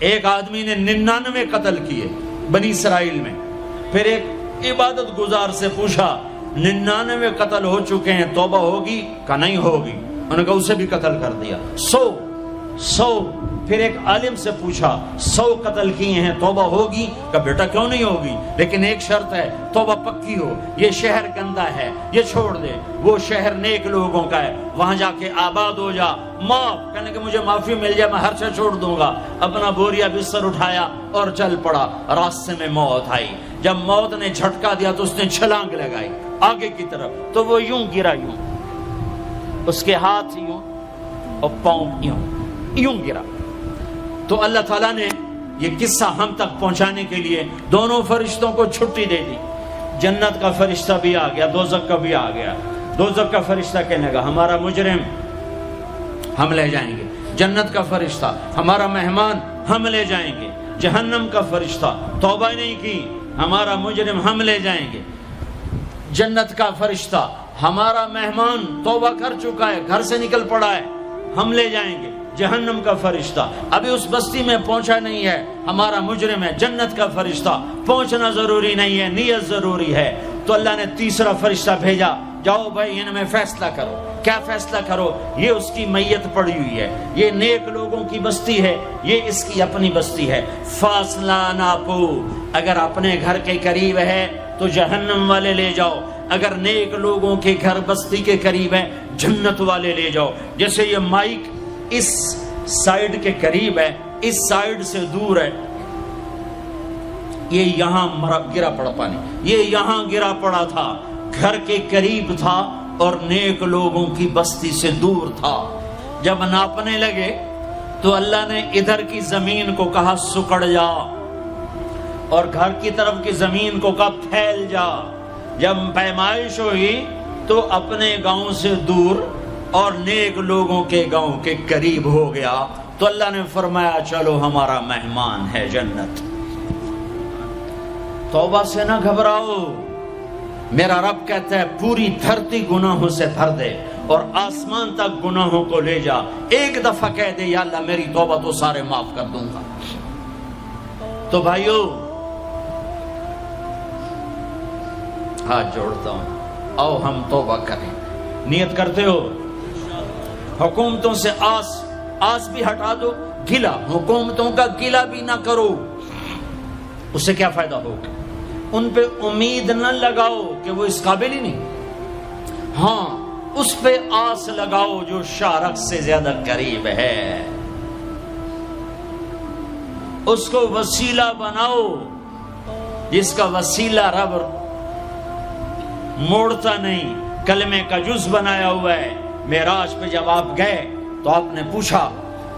ایک آدمی نے 99 قتل کیے بنی اسرائیل میں. پھر ایک عبادت گزار سے پوچھا 99 قتل ہو چکے ہیں، توبہ ہوگی؟ کہ نہیں ہوگی. انہوں نے کہا اسے بھی قتل کر دیا. 100. پھر ایک عالم سے پوچھا 100 قتل کیے ہیں، توبہ ہوگی؟ کہ بیٹا کیوں نہیں ہوگی، لیکن ایک شرط ہے، توبہ پکی ہو. یہ شہر گندا ہے، یہ چھوڑ دے. وہ شہر نیک لوگوں کا ہے، وہاں جا کے آباد ہو جا. معاف کہنے کہ مجھے معافی مل جائے میں ہر شے چھوڑ دوں گا. اپنا بوریا بستر اٹھایا اور چل پڑا. راستے میں موت آئی. جب موت نے جھٹکا دیا تو اس نے چھلانگ لگائی آگے کی طرف، تو وہ یوں گرا، یوں اس کے ہاتھ یوں اور پاؤں یوں گرا. تو اللہ تعالیٰ نے یہ قصہ ہم تک پہنچانے کے لیے دونوں فرشتوں کو چھٹی دے دی. جنت کا فرشتہ بھی آ گیا، دوزخ کا بھی آ گیا. دوزخ کا فرشتہ کہنے لگا ہمارا مجرم ہم لے جائیں گے. جنت کا فرشتہ ہمارا مہمان ہم لے جائیں گے. جہنم کا فرشتہ توبہ نہیں کی ہمارا مجرم ہم لے جائیں گے. جنت کا فرشتہ ہمارا مہمان توبہ کر چکا ہے، گھر سے نکل پڑا ہے، ہم لے جائیں گے. جہنم کا فرشتہ ابھی اس بستی میں پہنچا نہیں ہے، ہمارا مجرم ہے. جنت کا فرشتہ پہنچنا ضروری نہیں ہے، نیت ضروری ہے. تو اللہ نے تیسرا فرشتہ بھیجا، جاؤ بھائی ان میں فیصلہ کرو. کیا فیصلہ کرو؟ یہ اس کی میت پڑی ہوئی ہے، یہ نیک لوگوں کی بستی ہے، یہ اس کی اپنی بستی ہے. فاصلہ ناپو، اگر اپنے گھر کے قریب ہے تو جہنم والے لے جاؤ، اگر نیک لوگوں کے گھر بستی کے قریب ہے جنت والے لے جاؤ. جیسے یہ مائک اس سائیڈ کے قریب ہے، اس سائیڈ سے دور ہے. یہ یہاں گرا پڑا پانی، یہ یہاں گرا پڑا تھا، گھر کے قریب تھا اور نیک لوگوں کی بستی سے دور تھا. جب ناپنے لگے تو اللہ نے ادھر کی زمین کو کہا سکڑ جا، اور گھر کی طرف کی زمین کو کہا پھیل جا. جب پیمائش ہوئی تو اپنے گاؤں سے دور اور نیک لوگوں کے گاؤں کے قریب ہو گیا. تو اللہ نے فرمایا چلو ہمارا مہمان ہے جنت. توبہ سے نہ گھبراؤ، میرا رب کہتا ہے پوری دھرتی گناہوں سے بھر دے اور آسمان تک گناہوں کو لے جا. ایک دفعہ کہہ دے یا اللہ میری توبہ تو سارے معاف کر دوں گا. تو بھائیو ہاتھ جوڑتا ہوں، آؤ ہم توبہ کریں. نیت کرتے ہو؟ حکومتوں سے آس بھی ہٹا دو، گلا حکومتوں کا گلا بھی نہ کرو. اس سے کیا فائدہ ہوگا؟ ان پہ امید نہ لگاؤ کہ وہ اس قابل ہی نہیں. ہاں اس پہ آس لگاؤ جو شارک سے زیادہ قریب ہے. اس کو وسیلہ بناؤ جس کا وسیلہ رب موڑتا نہیں، کلمے کا جز بنایا ہوا ہے. معراج پہ جب آپ گئے تو آپ نے پوچھا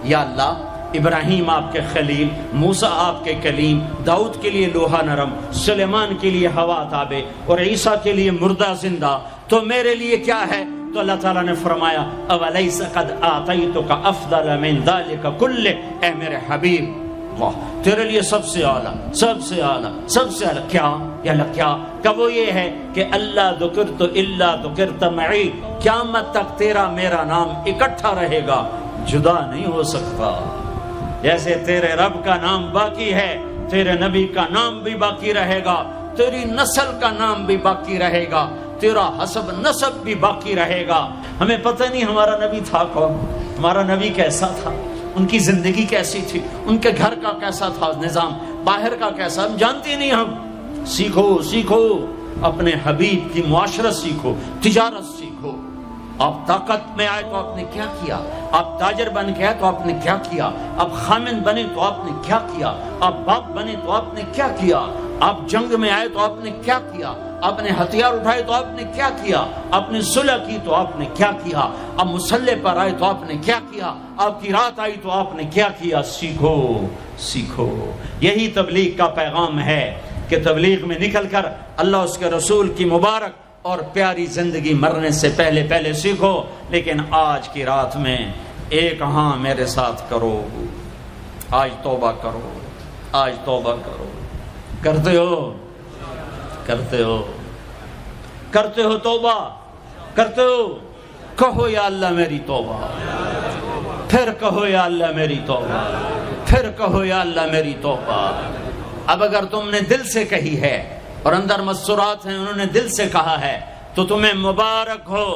یا اللہ ابراہیم آپ کے خلیل، موسیٰ آپ کے کلیم، داؤد کے لیے لوہا نرم، سلیمان کے لیے ہوا تابع اور عیسیٰ کے لیے مردہ زندہ، تو میرے لیے کیا ہے؟ تو اللہ تعالیٰ نے فرمایا اولیس قد آتیتک افضل من ذلک کلہ، اے میرے حبیب واہ تیرے لیے سب سے اعلیٰ، سب سے اعلیٰ، سب سے اعلیٰ کیا؟ یا اللہ کیا؟ کہ وہ یہ ہے کہ اللہ ذکرت الا ذکرت معی، قیامت تک تیرا میرا نام اکٹھا رہے گا، جدا نہیں ہو سکتا. جیسے تیرے رب کا نام باقی ہے، تیرے نبی کا نام بھی باقی رہے گا، تیری نسل کا نام بھی باقی رہے گا، تیرا حسب نسب بھی باقی رہے گا. ہمیں پتہ نہیں ہمارا نبی تھا کون، ہمارا نبی کیسا تھا، ان کی زندگی کیسی تھی، ان کے گھر کا کیسا تھا نظام، باہر کا کیسا، ہم جانتے نہیں. ہم سیکھو اپنے حبیب کی معاشرت سیکھو، تجارت سیکھو. آپ طاقت میں آئے تو آپ نے کیا کیا، آپ تاجر بن کے آئے تو آپ نے کیا کیا، آپ خامن بنے تو آپ نے کیا کیا، آپ باپ بنے تو آپ نے کیا کیا، آپ جنگ میں آئے تو آپ نے کیا کیا، آپ نے ہتھیار اٹھائے تو آپ نے کیا کیا، آپ نے صلح کی تو آپ نے کیا کیا، آپ مسلح پر آئے تو آپ نے کیا کیا، آپ کی رات آئی تو آپ نے کیا کیا. سیکھو. یہی تبلیغ کا پیغام ہے کہ تبلیغ میں نکل کر اللہ اس کے رسول کی مبارک اور پیاری زندگی مرنے سے پہلے سیکھو. لیکن آج کی رات میں ایک ہاں میرے ساتھ کرو، آج توبہ کرو، آج توبہ کرو. کرتے ہو توبہ کرتے ہو؟ کہو یا اللہ میری توبہ، پھر کہو یا اللہ میری توبہ، پھر کہو یا اللہ میری توبہ۔ اب اگر تم نے دل سے کہی ہے اور اندر مسرات ہیں، انہوں نے دل سے کہا ہے، تو تمہیں مبارک ہو،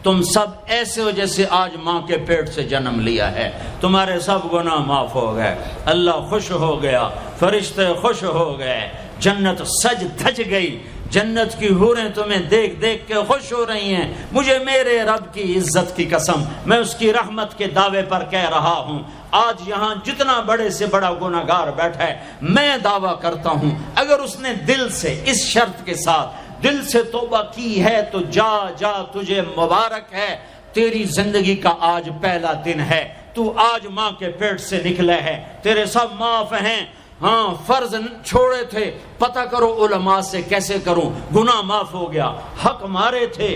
تم سب ایسے ہو جیسے آج ماں کے پیٹ سے جنم لیا ہے، تمہارے سب گناہ معاف ہو گئے، اللہ خوش ہو گیا، فرشتے خوش ہو گئے، جنت سج دھج گئی، جنت کی حوریں تمہیں دیکھ دیکھ کے خوش ہو رہی ہیں۔ مجھے میرے رب کی عزت کی قسم، میں اس کی رحمت کے دعوے پر کہہ رہا ہوں، آج یہاں جتنا بڑے سے بڑا گناہگار بیٹھا ہے، میں دعویٰ کرتا ہوں اگر اس نے دل سے اس شرط کے ساتھ دل سے توبہ کی ہے تو جا جا، تجھے مبارک ہے، تیری زندگی کا آج پہلا دن ہے، تو آج ماں کے پیٹ سے نکلے ہے، تیرے سب معاف ہیں۔ ہاں فرض چھوڑے تھے، پتہ کرو علماء سے کیسے کروں، گناہ معاف ہو گیا، حق مارے تھے،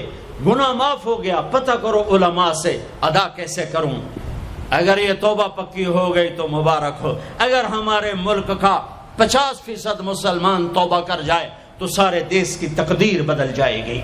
گناہ معاف ہو گیا، پتہ کرو علماء سے ادا کیسے کروں۔ اگر یہ توبہ پکی ہو گئی تو مبارک ہو۔ اگر ہمارے ملک کا 50% مسلمان توبہ کر جائے تو سارے دیش کی تقدیر بدل جائے گی۔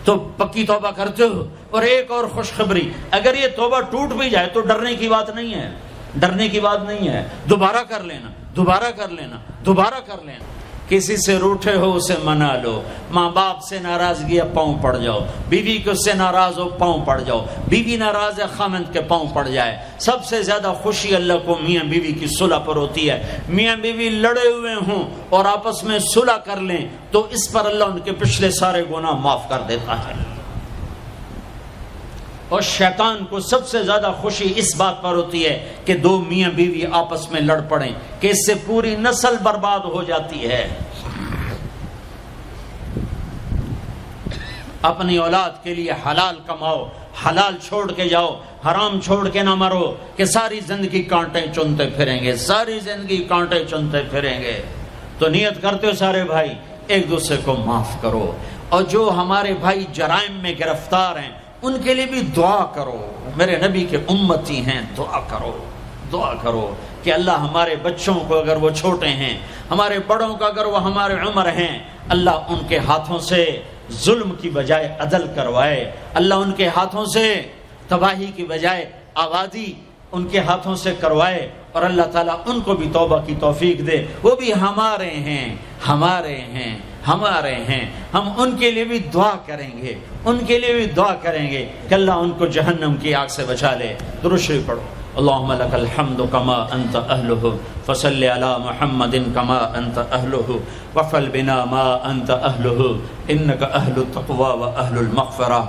تو پکی توبہ کرتے ہو۔ اور ایک اور خوشخبری، اگر یہ توبہ ٹوٹ بھی جائے تو ڈرنے کی بات نہیں ہے، ڈرنے کی بات نہیں ہے، دوبارہ کر لینا، دوبارہ کر لینا، دوبارہ کر لینا۔ کسی سے روٹھے ہو اسے منا لو، ماں باپ سے ناراضگی ہے پاؤں پڑ جاؤ، بیوی کو سے ناراض ہو پاؤں پڑ جاؤ، بیوی ناراض ہے خامند کے پاؤں پڑ جائے۔ سب سے زیادہ خوشی اللہ کو میاں بیوی کی صلح پر ہوتی ہے۔ میاں بیوی لڑے ہوئے ہوں اور آپس میں صلح کر لیں تو اس پر اللہ ان کے پچھلے سارے گناہ معاف کر دیتا ہے۔ اور شیطان کو سب سے زیادہ خوشی اس بات پر ہوتی ہے کہ دو میاں بیوی آپس میں لڑ پڑیں، کہ اس سے پوری نسل برباد ہو جاتی ہے۔ اپنی اولاد کے لیے حلال کماؤ، حلال چھوڑ کے جاؤ، حرام چھوڑ کے نہ مرو کہ ساری زندگی کانٹے چنتے پھریں گے، ساری زندگی کانٹے چنتے پھریں گے۔ تو نیت کرتے ہو سارے بھائی ایک دوسرے کو معاف کرو، اور جو ہمارے بھائی جرائم میں گرفتار ہیں ان کے لیے بھی دعا کرو، میرے نبی کے امتی ہیں، دعا کرو، دعا کرو کہ اللہ ہمارے بچوں کو اگر وہ چھوٹے ہیں، ہمارے بڑوں کو اگر وہ ہمارے عمر ہیں، اللہ ان کے ہاتھوں سے ظلم کی بجائے عدل کروائے، اللہ ان کے ہاتھوں سے تباہی کی بجائے آبادی ان کے ہاتھوں سے کروائے، اور اللہ تعالیٰ ان کو بھی توبہ کی توفیق دے۔ وہ بھی ہمارے ہیں، ہمارے ہیں، ہمارے ہیں، ہم ان کے لیے بھی دعا کریں گے، ان کے لیے بھی دعا کریں گے کہ اللہ ان کو جہنم کی آگ سے بچا لے۔ درود شریف پڑھو۔ اللہم لک الحمد کما انت اہلہ فصل علی محمد کما انت اہلہ وفعل بنا ما انت اہلہ انک اہل التقوی و اہل المغفرہ،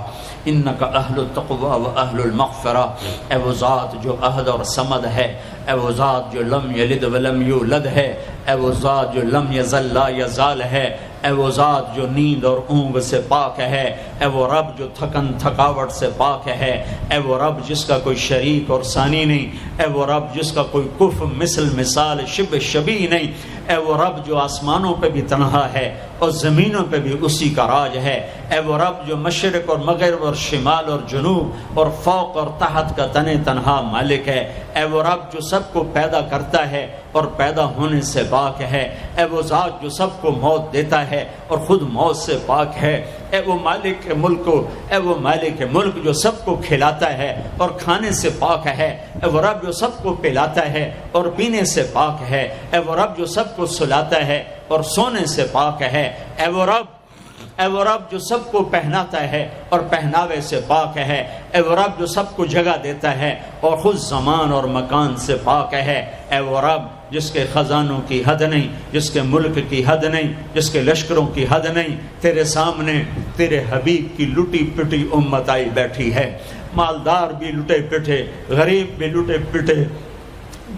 انک اہل التقوی و اہل المغفرہ۔ اے وہ ذات جو احد اور صمد ہے، اے وہ ذات جو لم یلد ولم یولد ہے، اے وہ ذات جو لم یزل لا یزال ہے، اے وہ ذات جو نیند اور اونگ سے پاک ہے، اے وہ رب جو تھکن تھکاوٹ سے پاک ہے، اے وہ رب جس کا کوئی شریک اور ثانی نہیں، اے وہ رب جس کا کوئی کف مثل مثال شبہ شبیہ نہیں، اے وہ رب جو آسمانوں پہ بھی تنہا ہے اور زمینوں پہ بھی اسی کا راج ہے، اے وہ رب جو مشرق اور مغرب اور شمال اور جنوب اور فوق اور تحت کا تنے تنہا مالک ہے، اے وہ رب جو سب کو پیدا کرتا ہے اور پیدا ہونے سے پاک ہے، اے وہ ذات جو سب کو موت دیتا ہے اور خود موت سے پاک ہے، اے وہ مالک ملک، اے وہ مالک ملک جو سب کو کھلاتا ہے اور کھانے سے پاک ہے، اے وہ رب جو سب کو پلاتا ہے اور پینے سے پاک ہے، اے وہ رب جو سب کو سلاتا ہے اور سونے سے پاک ہے، اے وہ رب جو سب کو پہناتا ہے اور پہناوے سے پاک ہے، اے وہ رب جو سب کو جگہ دیتا ہے اور خود زمان اور مکان سے پاک ہے، اے وہ رب جس کے خزانوں کی حد نہیں، جس کے ملک کی حد نہیں، جس کے لشکروں کی حد نہیں، تیرے سامنے تیرے حبیب کی لٹی پٹی امت آئی بیٹھی ہے، مالدار بھی لٹے پٹے، غریب بھی لٹے پٹے،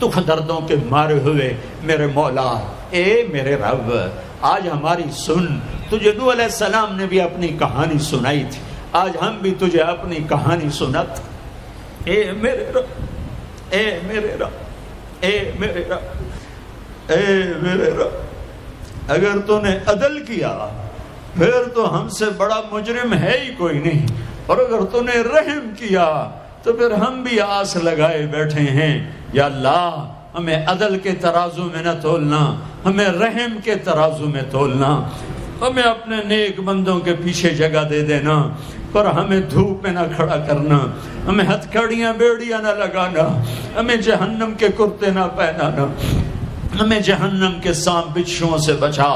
دکھ دردوں کے مارے ہوئے، میرے مولا اے میرے رب آج ہماری سن، تجھے نوح علیہ السلام نے بھی اپنی کہانی سنائی تھی، آج ہم بھی تجھے اپنی کہانی سنت، اے میرے رب، اے میرے رب، اے میرے رب، اے میرے رب، اگر تو نے عدل کیا پھر تو ہم سے بڑا مجرم ہے ہی کوئی نہیں، اور اگر تو نے رحم کیا تو پھر ہم بھی آس لگائے بیٹھے ہیں، یا اللہ ہمیں عدل کے ترازو میں نہ تولنا، ہمیں رحم کے ترازو میں تولنا، ہمیں اپنے نیک بندوں کے پیچھے جگہ دے دینا، پر ہمیں دھوپ میں نہ کھڑا کرنا، ہمیں ہتھکڑیاں بیڑیاں نہ لگانا، ہمیں جہنم کے کرتے نہ پہنانا، ہمیں جہنم کے سانپ بچھوؤں سے بچا،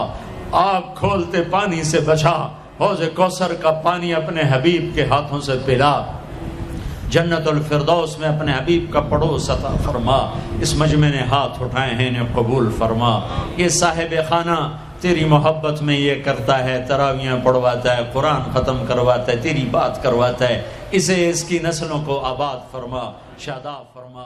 آگ کھولتے پانی سے بچا، حوض کوثر کا پانی اپنے حبیب کے ہاتھوں سے پلا، جنت الفردوس میں اپنے حبیب کا پڑوس عطا فرما، اس مجمع نے ہاتھ اٹھائے ہیں انہیں قبول فرما۔ یہ صاحب خانہ تیری محبت میں یہ کرتا ہے، تراویاں پڑھواتا ہے، قرآن ختم کرواتا ہے، تیری بات کرواتا ہے، اسے اس کی نسلوں کو آباد فرما، شاداب فرما۔